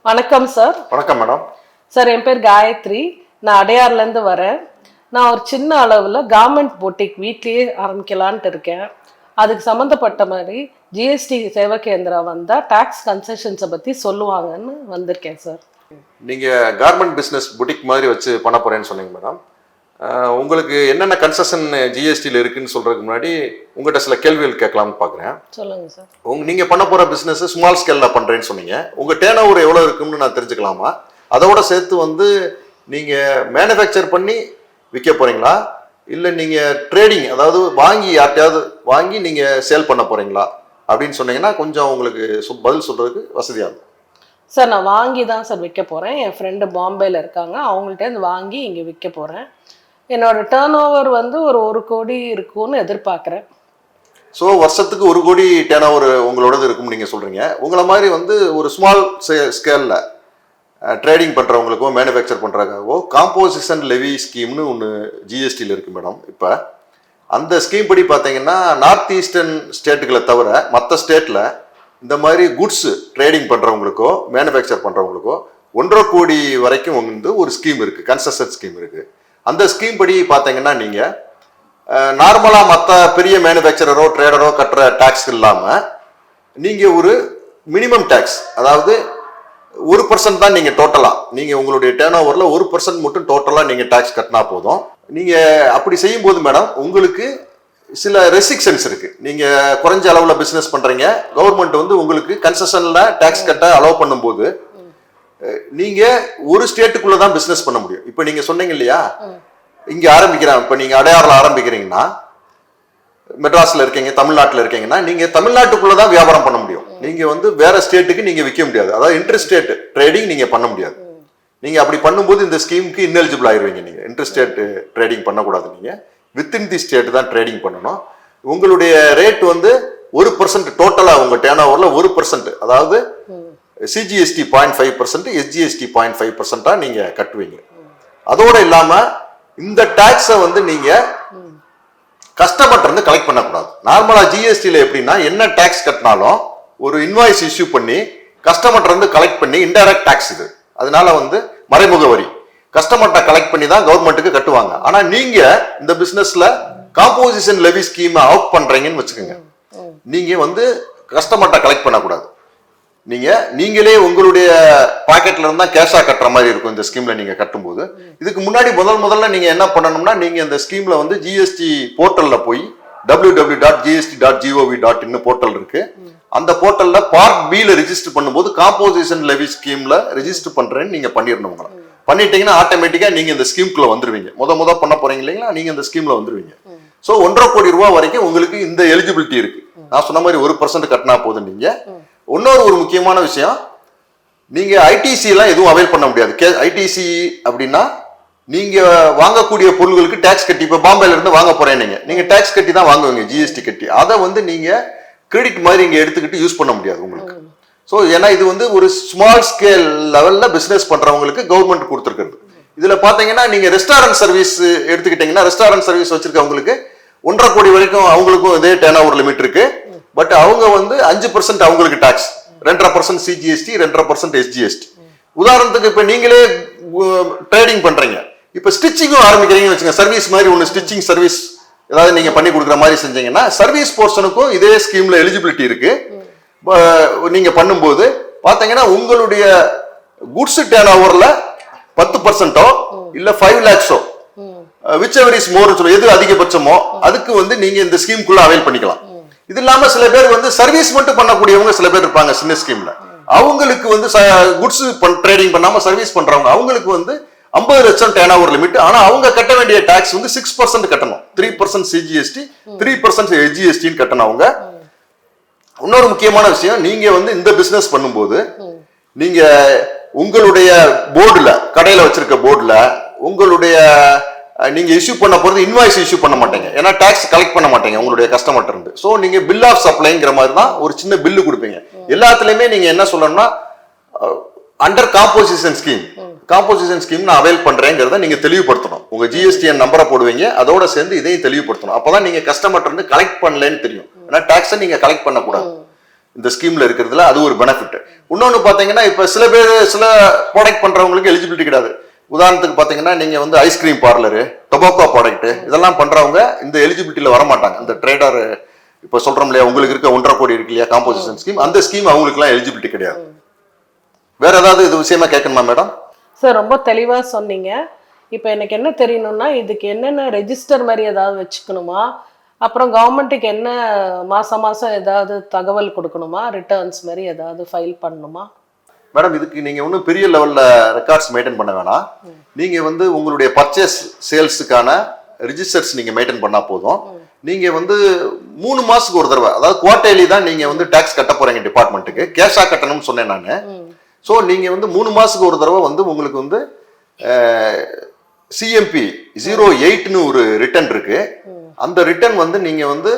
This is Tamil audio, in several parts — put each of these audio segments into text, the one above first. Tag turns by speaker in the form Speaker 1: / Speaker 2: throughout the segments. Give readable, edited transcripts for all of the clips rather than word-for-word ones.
Speaker 1: வணக்கம் சார்.
Speaker 2: வணக்கம் மேடம்.
Speaker 1: சார், என் பேர் காயத்ரி. நான் அடையார்லேருந்து வரேன். நான் ஒரு சின்ன அளவில் கார்மெண்ட் பொட்டிக் வீட்லேயே ஆரம்பிக்கலான்ட்டு இருக்கேன். அதுக்கு சம்மந்தப்பட்ட மாதிரி ஜிஎஸ்டி சேவா கேந்திரா வந்தால் டேக்ஸ் கன்செஷன்ஸை பற்றி சொல்லுவாங்கன்னு வந்திருக்கேன் சார்.
Speaker 2: நீங்கள் கார்மெண்ட் பிஸ்னஸ் புட்டிக் மாதிரி வச்சு பண்ண போகிறேன்னு சொன்னீங்க மேடம். உங்களுக்கு என்னென்ன கன்செஷன் ஜிஎஸ்டியில் இருக்குன்னு சொல்கிறதுக்கு முன்னாடி உங்கள்கிட்ட சில கேள்விகள் கேட்கலாம்னு பார்க்குறேன்.
Speaker 1: சொல்லுங்கள் சார்.
Speaker 2: நீங்கள் பண்ண போகிற பிஸ்னஸ் ஸ்மால் ஸ்கேலில் பண்ணுறேன்னு சொன்னீங்க. உங்கள் டேர்ன் ஓவர் எவ்வளோ இருக்குன்னு நான் தெரிஞ்சுக்கலாமா? அதோட சேர்த்து நீங்கள் மேனுஃபேக்சர் பண்ணி விற்க போகிறீங்களா, இல்லை நீங்கள் ட்ரேடிங், அதாவது வாங்கி யார்ட்டையாவது வாங்கி நீங்கள் சேல் பண்ண போகிறீங்களா அப்படின்னு சொன்னீங்கன்னா கொஞ்சம் உங்களுக்கு பதில் சொல்கிறதுக்கு வசதியாக இருக்கும்.
Speaker 1: சார், நான் வாங்கி தான் சார் விற்க போகிறேன். என் ஃப்ரெண்டு பாம்பேயில் இருக்காங்க, அவங்கள்ட்ட வாங்கி இங்கே விற்க போகிறேன். என்னோட டேர்ன் ஓவர் ஒரு 1 கோடி இருக்கும்னு எதிர்பார்க்குறேன்.
Speaker 2: ஸோ வருஷத்துக்கு 1 கோடி டேர்ன் ஓவர் உங்களோடது இருக்கும்னு நீங்கள் சொல்கிறீங்க. உங்களை மாதிரி ஒரு ஸ்மால் ஸ்கேலில் ட்ரேடிங் பண்ணுறவங்களுக்கோ மேனுஃபேக்சர் பண்ணுறதுக்காகவோ காம்போசிஷன் லெவி ஸ்கீம்னு ஒன்று ஜிஎஸ்டியில் இருக்குது மேடம். இப்போ அந்த ஸ்கீம் படி பார்த்தீங்கன்னா நார்த் ஈஸ்டர்ன் ஸ்டேட்டுகளை தவிர மற்ற ஸ்டேட்டில் இந்த மாதிரி குட்ஸ் ட்ரேடிங் பண்ணுறவங்களுக்கோ மேனுஃபேக்சர் பண்ணுறவங்களுக்கோ 1.5 கோடி வரைக்கும் ஒரு ஸ்கீம் இருக்குது, கன்செஷன் ஸ்கீம் இருக்குது. அந்த ஸ்கீம் படி பார்த்தீங்கன்னா நீங்கள் நார்மலாக மற்ற பெரிய மேனுஃபேக்சரரோ ட்ரேடரோ கட்டுற டேக்ஸ் இல்லாமல் நீங்கள் ஒரு மினிமம் டேக்ஸ், அதாவது 1% தான் நீங்கள் டோட்டலாக நீங்கள் உங்களுடைய டேர்ன் ஓவரில் 1% மட்டும் டோட்டலாக நீங்கள் டேக்ஸ் கட்டினா போதும். நீங்கள் அப்படி செய்யும்போது மேடம் உங்களுக்கு சில ரெஸ்ட்ரிக்ஷன்ஸ் இருக்குது. நீங்கள் குறைஞ்ச அளவில் பிஸ்னஸ் பண்ணுறீங்க, கவர்மெண்ட் உங்களுக்கு கன்செஷனில் டேக்ஸ் கட்ட அலோவ் பண்ணும்போது நீங்கள் ஒரு ஸ்டேட்டுக்குள்ளே தான் பிஸ்னஸ் பண்ண முடியும். இப்போ நீங்கள் சொன்னீங்க இல்லையா, இங்கே ஆரம்பிக்கிறாங்க. இப்போ நீங்கள் அடையாறில் ஆரம்பிக்கிறீங்கன்னா, மெட்ராஸில் இருக்கீங்க, தமிழ்நாட்டில் இருக்கீங்கன்னா நீங்கள் தமிழ்நாட்டுக்குள்ளே தான் வியாபாரம் பண்ண முடியும். நீங்கள் வேற ஸ்டேட்டுக்கு நீங்கள் விற்க முடியாது. அதாவது இன்டர் ஸ்டேட் ட்ரேடிங் நீங்கள் பண்ண முடியாது. நீங்கள் அப்படி பண்ணும்போது இந்த ஸ்கீமுக்கு இன்எலிஜிபிள் ஆயிடுவீங்க. நீங்கள் இன்டர் ஸ்டேட் ட்ரேடிங் பண்ணக்கூடாது. நீங்கள் வித்தின் தி ஸ்டேட் தான் ட்ரேடிங் பண்ணணும். உங்களுடைய ரேட் 1% டோட்டலாக உங்கள் டேர்ன் ஓவரில் 1%, அதாவது சிஜிஎஸ்டி 0.5%, எஸ்ஜிஎஸ்டி 0.5% நீங்கள் கட்டுவீங்க. அதோடு இல்லாமல் இந்த டேக்ஸை நீங்கள் கஸ்டமர்கிட்ட கலெக்ட் பண்ணக்கூடாது. நார்மலாக ஜிஎஸ்டியில் எப்படின்னா என்ன டேக்ஸ் கட்டினாலும் ஒரு இன்வாய்ஸ் இஷ்யூ பண்ணி கஸ்டமர்கிட்ட கலெக்ட் பண்ணி இன்டைரக்ட் டேக்ஸ் இது. அதனால மறைமுக வரி கஸ்டமர்கிட்ட கலெக்ட் பண்ணி தான் கவர்மெண்ட்டுக்கு கட்டுவாங்க. ஆனால் நீங்கள் இந்த பிஸ்னஸில் காம்போசிஷன் லெவி ஸ்கீமை அவுட் பண்ணுறீங்கன்னு வச்சுக்கோங்க. நீங்கள் கஸ்டமர்கிட்ட கலெக்ட் பண்ணக்கூடாது. நீங்களே உங்களுடைய பாக்கெட்ல இருந்தா கேஷா கட்டுற மாதிரி இருக்கும் இந்த ஸ்கீம்ல நீங்க கட்டும்போது. இதுக்கு முன்னாடி முதல்ல நீங்க என்ன பண்ணணும்னா, நீங்க இந்த ஸ்கீம்ல ஜிஎஸ்டி போர்ட்டல்ல போய் www.gst.gov.in போர்ட்டல் இருக்கு. அந்த போர்ட்டல்ல பார்ட் பில ரெஜிஸ்டர் பண்ணும்போது காம்போசிஷன் லெவி ஸ்கீம்ல ரெஜிஸ்டர் பண்றேன்னு நீங்க பண்ணிடணும். பண்ணிட்டீங்கன்னா ஆட்டோமேட்டிக்கா நீங்க இந்த ஸ்கீம்குள்ள வந்துருவீங்க. முத பண்ண போறீங்க இல்லைங்களா, நீங்க இந்த ஸ்கீம்ல வந்துருவீங்க. ஸோ 1.5 கோடி ரூபாய் வரைக்கும் உங்களுக்கு இந்த எலிஜிபிலிட்டி இருக்கு. நான் சொன்ன மாதிரி 1% கட்டினா போதும். நீங்க ஒரு முக்கியமான விஷயம், நீங்க ஐடிசி எல்லாம் எதுவும் அவைல் பண்ண முடியாது. ஐடிசி அப்படின்னா நீங்க வாங்கக்கூடிய பொருட்களுக்கு டாக்ஸ் கட்டி, இப்ப பாம்பேல இருந்து வாங்க போறேன் நீங்க டாக்ஸ் கட்டி தான் வாங்குவீங்க, ஜிஎஸ்டி கட்டி. அதை நீங்க கிரெடிட் மாதிரி இங்க எடுத்துக்கிட்டு யூஸ் பண்ண முடியாது உங்களுக்கு. ஸோ ஏன்னா இது ஒரு ஸ்மால் ஸ்கேல் லெவல்ல பிசினஸ் பண்றவங்களுக்கு கவர்மெண்ட் கொடுத்துருக்குறது. இதுல பாத்தீங்கன்னா நீங்க ரெஸ்டாரண்ட் சர்வீஸ் எடுத்துக்கிட்டீங்கன்னா, ரெஸ்டாரண்ட் சர்வீஸ் வச்சிருக்கவங்களுக்கு 1.5 கோடி வரைக்கும் அவங்களுக்கும் இதே டேர்ன் ஓவர் லிமிட் இருக்கு. பட் அவங்க 5% அவங்களுக்கு டாக்ஸ், 2.5% சிஜிஎஸ்டி, 2.5% எஸ்ஜிஎஸ்டி. உதாரணத்துக்கு இப்ப நீங்களே ட்ரேடிங் பண்றீங்க, இப்ப ஸ்டிச்சிங்கும் ஆரம்பிக்கிறீங்கன்னு வச்சுங்க, சர்வீஸ் மாதிரி ஒன்று ஸ்டிச்சிங் சர்வீஸ் ஏதாவது நீங்க பண்ணி கொடுக்குற மாதிரி செஞ்சீங்கன்னா சர்வீஸ் போர்ஷனுக்கும் இதே ஸ்கீம்ல எலிஜிபிலிட்டி இருக்கு. நீங்க பண்ணும்போது பாத்தீங்கன்னா உங்களுடைய குட்ஸ் டேர்ன் ஓவர்ல 10%ஓ இல்ல 5 lakhs whichever is more, எது அதிகபட்சமோ அதுக்கு நீங்க இந்த ஸ்கீம்குள்ள அவைல் பண்ணிக்கலாம். இது இல்லாம சில பேர் சர்வீஸ் மட்டும் பண்ணக்கூடியவங்க சில பேர் இருப்பாங்க சின்ன ஸ்கீம்ல. அவங்களுக்கு குட்ஸ் ட்ரேடிங் பண்ணாம சர்வீஸ் பண்றவங்க அவங்களுக்கு 50 லட்சம் டேர்ன் ஓவர் லிமிட். ஆனா அவங்க கட்ட வேண்டிய டாக்ஸ் 6% கட்டணும். 3% சிஜிஎஸ்டி, 3% எஸ்ஜிஎஸ்டி கட்டணும் அவங்க. இன்னொரு முக்கியமான விஷயம், நீங்க இந்த பிசினஸ் பண்ணும்போது நீங்க உங்களுடைய போர்டுல, கடையில வச்சிருக்க போர்டுல உங்களுடைய நீங்க இஷ்யூ பண்ண போறது இன்வாய்ஸ் இஷ்யூ பண்ண மாட்டீங்க. ஏன்னா டாக்ஸ் கலெக்ட் பண்ண மாட்டீங்க உங்களுடைய கஸ்டமர்ட்ட இருந்து. சோ நீங்க பில் ஆஃப் சப்ளைங்கிற மாதிரி தான் ஒரு சின்ன பில்லு கொடுப்பீங்க. எல்லாத்துலயுமே நீங்க என்ன சொல்லணும்னா, under composition scheme, composition scheme நான் அவைல் பண்றேங்கிறத நீங்க தெளிவுபடுத்தணும். உங்க ஜிஎஸ்டிஎன் நம்பரை போடுவீங்க, அதோட சேர்ந்து இதையும் தெளிவுபடுத்தணும். அப்பதான் நீங்க கஸ்டமர்ட்ட இருந்து கலெக்ட் பண்ணலன்னு தெரியும். ஏன்னா டாக்ஸை நீங்க கலெக்ட் பண்ணக்கூடாது. இந்த ஸ்கீம்ல இருக்கிறதுல அது ஒரு பெனிஃபிட். இன்னொன்னு பாத்தீங்கன்னா இப்ப சில ப்ராடக்ட் பண்றவங்களுக்கு எலிஜிபிலிட்டி கிடையாது. உதாரணத்துக்கு பாத்தீங்கன்னா நீங்க வந்து ஐஸ்கிரீம் பார்லரு, டொபாக்கோ ப்ராடக்ட் இதெல்லாம் பண்றவங்க இந்த எலிஜிபிலிட்டியில வர மாட்டாங்க. இந்த ட்ரேடர் இப்ப சொல்றோம் இல்லையா, உங்களுக்கு இருக்க 1.5 கோடி இருக்கு இல்லையா காம்போசிஷன் ஸ்கீம், அந்த ஸ்கீம் அவங்களுக்கு எல்லாம் எலிஜிபிலிட்டி கிடையாது. வேற ஏதாவது இது விஷயமா கேட்கணுமா மேடம்?
Speaker 1: சார் ரொம்ப தெளிவா சொன்னீங்க. இப்போ எனக்கு என்ன தெரியணும்னா, இதுக்கு என்னென்ன ரெஜிஸ்டர் மாதிரி ஏதாவது வச்சுக்கணுமா, அப்புறம் கவர்மெண்ட்டுக்கு என்ன மாசம் மாசம் ஏதாவது தகவல் கொடுக்கணுமா, ரிட்டர்ன்ஸ் மாதிரி ஏதாவது ஃபைல் பண்ணணுமா?
Speaker 2: மேடம் இதுக்கு நீங்க ஒன்றும் பெரிய லெவல்ல ரெக்கார்ட்ஸ் மெயின்டைன் பண்ண வேணாம். நீங்க வந்து உங்களுடைய பர்ச்சேஸ் சேல்ஸுக்கான ரிஜிஸ்டர்ஸ் நீங்க மெயின்டைன் பண்ணா போதும். நீங்க வந்து 3 மாசத்துக்கு ஒரு தடவை, அதாவது குவார்டர்லி தான் நீங்க வந்து டாக்ஸ் கட்ட போறீங்க டிபார்ட்மெண்ட்டுக்கு. கேஷா கட்டணும்னு சொன்னேன் நான். ஸோ நீங்க வந்து 3 மாசத்துக்கு ஒரு தடவை வந்து உங்களுக்கு வந்து சிஎம்பி 08ன்னு ஒரு ரிட்டர்ன் இருக்கு. அந்த ரிட்டர்ன் வந்து நீங்க வந்து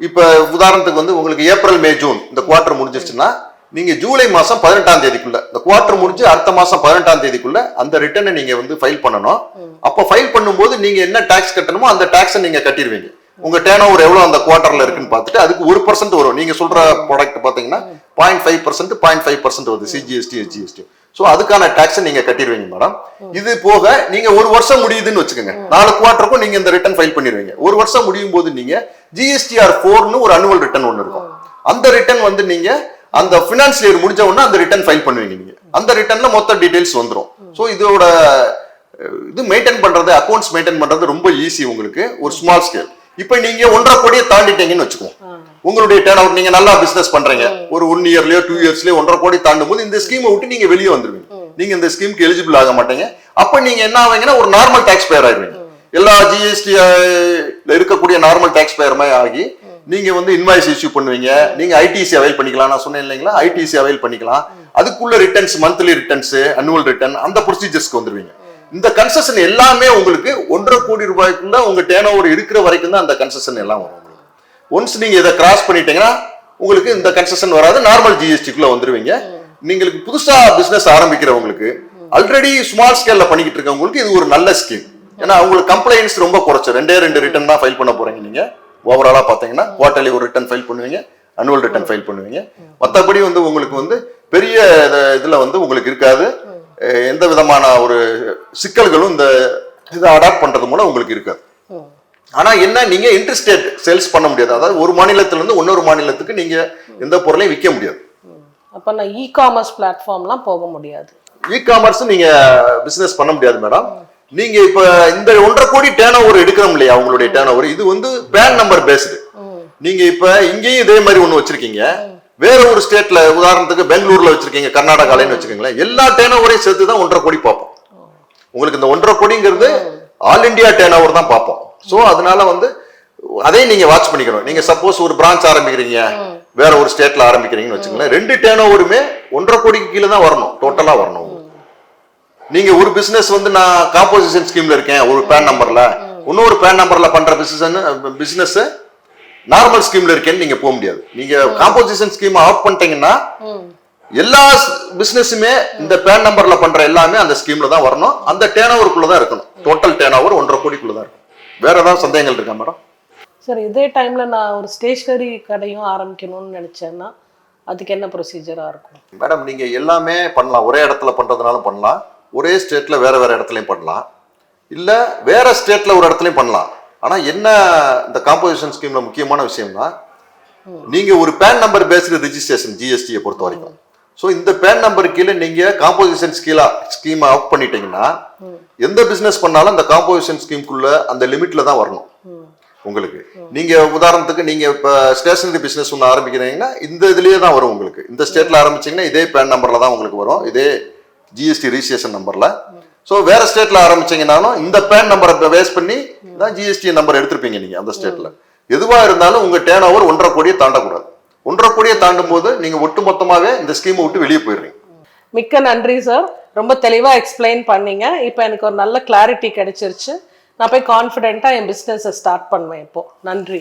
Speaker 2: இப்ப உதாரணத்துக்கு வந்து உங்களுக்கு ஏப்ரல் மே ஜூன் இந்த குவார்டர் முடிஞ்சிருச்சுன்னா நீங்க ஜூலை மாசம் 18ஆம் தேதிக்குள்ள, இந்த குவார்டர் முடிஞ்சு அடுத்த மாசம் 18ஆம் தேதிக்குள்ள அந்த ரிட்டர்னை நீங்க வந்து ஃபைல் பண்ணணும். அப்ப ஃபைல் பண்ணும்போது நீங்க என்ன டாக்ஸ் கட்டணுமோ அந்த டாக்ஸை நீங்க கட்டிடுவீங்க. உங்க டேர்ன் ஓவர் எவ்வளவு அந்த குவார்டர்ல இருக்குன்னு பார்த்துட்டு அதுக்கு 1% வரும். நீங்க சொல்ற ப்ராடக்ட் பாத்தீங்கன்னா 0.5% 0.5% வருது சிஜிஎஸ்டி எஸ்ஜிஎஸ்டி. ஸோ அதுக்கான டாக்ஸை நீங்க கட்டிடுவீங்க மேடம். இது போக நீங்க ஒரு வருஷம் முடியுதுன்னு வச்சுக்கோங்க, 4 குவார்டருக்கும் நீங்க இந்த ரிட்டர்ன் ஃபைல் பண்ணிடுவீங்க. ஒரு வருஷம் முடியும் போது நீங்க ஜிஎஸ்டிஆர் 4ன்னு ஒரு அனுவல் ரிட்டர்ன் ஒன்று இருக்கும். அந்த ரிட்டர்ன் வந்து நீங்க அந்த ஃபினான்ஸ் இயர் முடிஞ்ச உடனே அந்த ரிட்டர்ன் ஃபைல் பண்ணுவீங்க. நீங்க அந்த ரிட்டர்ன்ல மொத்த டீடைல்ஸ் வந்துடும். ஸோ இதோட இது மெயின்டைன் பண்றது, அக்கௌண்ட்ஸ் மெயின்டைன் பண்றது ரொம்ப ஈஸி உங்களுக்கு, ஒரு ஸ்மால் ஸ்கேல். இப்ப நீங்க 1.5 கோடியை தாண்டிட்டீங்கன்னு வச்சுக்கோங்க, உங்களுடைய டேர்ன் ஓவர் நீங்க நல்லா பிசினஸ் பண்றீங்க, ஒரு 1 இயர்லயோ 2 இயர்ஸ்லயோ 1.5 கோடி தாண்டும் போது இந்த ஸ்கீமை விட்டு நீங்க வெளியே வந்துருவீங்க. நீங்க இந்த ஸ்கீமுக்கு எலிஜிபிள் ஆக மாட்டீங்க. அப்ப நீங்க என்ன ஆவீங்கன்னா ஒரு நார்மல் டாக்ஸ் பேயர் ஆயிருவீங்க. எல்லா ஜிஎஸ்டி இருக்கக்கூடிய நார்மல் டாக்ஸ் பேயர் மாதிரி ஆகி நீங்க வந்து இன்வாய்ஸ் இஷ்யூ பண்ணுவீங்க. நீங்க ஐடிசி அவைல் பண்ணிக்கலாம். நான் சொன்னேன் இல்லைங்களா, ஐடிசி அவைல் பண்ணிக்கலாம். அதுக்குள்ள returns, monthly returns, annual return, அந்த ப்ரொசீஜர்ஸ்க்கு வந்துருவீங்க. இந்த கன்செஷன் எல்லாமே உங்களுக்கு 1.5 கோடி ரூபாய்க்குள்ள உங்க டேர்ன் ஓவர் இருக்கிற வரைக்கும் தான் அந்த கன்செஷன் எல்லாம் வரும். ஒன்ஸ் நீங்க இதை கிராஸ் பண்ணிட்டீங்கன்னா உங்களுக்கு இந்த கன்செஷன் வராது, நார்மல் ஜிஎஸ்டிக்குள்ள வந்துருவீங்க. நீங்களுக்கு புதுசா பிசினஸ் ஆரம்பிக்கிறவங்களுக்கு, ஆல்ரெடி ஸ்மால் ஸ்கேல்ல பண்ணிக்கிட்டு இருக்கவங்களுக்கு இது ஒரு நல்ல ஸ்கீம். ஏன்னா உங்களுக்கு கம்ப்ளைண்ட்ஸ் ரொம்ப குறைச்சு 2 ரிட்டர்ன் தான் ஃபைல் பண்ண போறீங்க. நீங்க ஓவராலா பாத்தீங்கன்னா குவார்டர்லி ஒரு ரிட்டர்ன் ஃபைல் பண்ணுவீங்க, அனுவல் ரிட்டர்ன் ஃபைல் பண்ணுவீங்க. மற்றபடி வந்து உங்களுக்கு வந்து பெரிய இதுல வந்து உங்களுக்கு இருக்காது. எந்த விதமான ஒரு சிக்கல்களும் இந்த இதை அடாப்ட் பண்றது மூலம் உங்களுக்கு இருக்காது. ஆனா என்ன, நீங்க இன்டர்ஸ்டேட் சேல்ஸ் பண்ண முடியாது. அதாவது ஒரு மாநிலத்துல இருந்து இன்னொரு மாநிலத்துக்கு நீங்க எந்த பொருளையும் விற்க முடியாது.
Speaker 1: அப்ப நான் இ-காமர்ஸ் பிளாட்ஃபார்ம்லாம் போக முடியாது.
Speaker 2: இ-காமர்ஸ் நீங்க பிசினஸ் பண்ண முடியாது மேடம். நீங்க இப்ப இந்த 1.5 கோடி டேர்ன் ஓவர் எடுக்கிறோம் இல்லையா, உங்களுடைய டேர்ன் ஓவர் இது வந்து பேன் நம்பர் பேஸ்டு. நீங்க இப்ப இங்கேயும் இதே மாதிரி ஒண்ணு வச்சிருக்கீங்க, வேற ஒரு ஸ்டேட்ல உதாரணத்துக்கு பெங்களூர்ல வச்சிருக்கீங்க, கர்நாடகாலன்னு வச்சுக்கீங்களேன், எல்லா டேர்ன் ஓவரையும் சேர்த்து தான் 1.5 கோடி பார்ப்போம். உங்களுக்கு இந்த 1.5 கோடிங்கிறது ஆல் இண்டியா டேர்ன் ஓவர் தான் பார்ப்போம். ஸோ அதனால வந்து அதையும் நீங்க வாட்ச் பண்ணிக்கணும். நீங்க சப்போஸ் ஒரு பிரான்ச் ஆரம்பிக்கிறீங்க, வேற ஒரு ஸ்டேட்ல ஆரம்பிக்கிறீங்கன்னு வச்சுக்கோங்களேன், 2 டேர்ன் ஓவருமே 1.5 கோடிக்கு கீழே தான் வரணும், டோட்டலா வரணும். நீங்க ஒரு பிசினஸ் வந்து நான் காம்போசிஷன் ஸ்கீம்ல இருக்கேன் ஒரு பேன் நம்பர்ல, இன்னொரு பேன் நம்பர்ல பண்ற பிசினஸ் நார்மல் ஸ்கீம்ல இருக்கேன்னு நீங்க போக முடியாது. நீங்க காம்போசிஷன் ஸ்கீம் ஆஃப் பண்ணிட்டீங்கன்னா எல்லா பிசினஸுமே இந்த பேன் நம்பர்ல பண்ற எல்லாமே அந்த ஸ்கீம்ல தான் வரணும். அந்த டேர்ன் ஓவருக்குள்ள தான் இருக்கணும். டோட்டல் டேர்ன் ஓவர் 1.5 கோடிக்குள்ள தான் இருக்கும். வேற ஏதாவது சந்தேகங்கள் இருக்கா மேடம்?
Speaker 1: சார் இதே டைம்ல நான் ஒரு ஸ்டேஷனரி கடையும் ஆரம்பிக்கணும்னு நினைச்சேன்னா அதுக்கு என்ன ப்ரொசீஜரா இருக்கும்?
Speaker 2: மேடம் நீங்க எல்லாமே பண்ணலாம். ஒரே இடத்துல பண்றதுனாலும் பண்ணலாம், ஒரே ஸ்டேட்ல வேற இடத்துலயும் பண்ணலாம், இல்ல வேற ஸ்டேட்ல ஒரு இடத்துலயும் பண்ணலாம். ஆனா என்ன இந்த காம்போசிஷன் ஸ்கீம்ல முக்கியமான விஷயம்னா, நீங்க ஒரு பேன் நம்பர் பேஸ்டு ரெஜிஸ்ட்ரேஷன் ஜிஎஸ்டியை பொறுத்த வரைக்கும். ஸோ இந்த பேன் நம்பர் கீழே நீங்க காம்போசிஷன் ஸ்கீம் ஆஃப் பண்ணிட்டீங்கன்னா எந்த பிசினஸ் பண்ணாலும் அந்த காம்போசிஷன் ஸ்கீம்குள்ள அந்த லிமிட்ல தான் வரணும் உங்களுக்கு. நீங்க உதாரணத்துக்கு நீங்க இப்ப ஸ்டேஷனரி பிசினஸ் ஒன்று ஆரம்பிக்கிறீங்கன்னா இந்த இதுலயே தான் வரும் உங்களுக்கு. இந்த ஸ்டேட்ல ஆரம்பிச்சீங்கன்னா இதே பேன் நம்பர்ல தான் உங்களுக்கு வரும், இதே ஜிஎஸ்டி ரிஜிஸ்ட்ரேஷன் நம்பர்ல. ஸோ வேற ஸ்டேட்ல ஆரம்பிச்சீங்கன்னாலும் இந்த பேன் நம்பரை பேஸ் பண்ணி தான் ஜிஎஸ்டி நம்பர் எடுத்திருப்பீங்க நீங்க அந்த ஸ்டேட்ல. எதுவா இருந்தாலும் உங்க டேர்ன் ஓவர் 1.5 கோடியை தாண்டக்கூடாது. 1.5 கோடியை தாண்டும் போது நீங்க ஒட்டு மொத்தமாவே இந்த ஸ்கீமை விட்டு வெளியே போயிடுறீங்க.
Speaker 1: மிக்க நன்றி சார், ரொம்ப தெளிவா எக்ஸ்பிளைன் பண்ணீங்க. இப்போ எனக்கு ஒரு நல்ல கிளாரிட்டி கிடைச்சிருச்சு. நான் போய் கான்ஃபிடென்ட்டா என் பிசினஸை ஸ்டார்ட் பண்ணுவேன் இப்போ. நன்றி.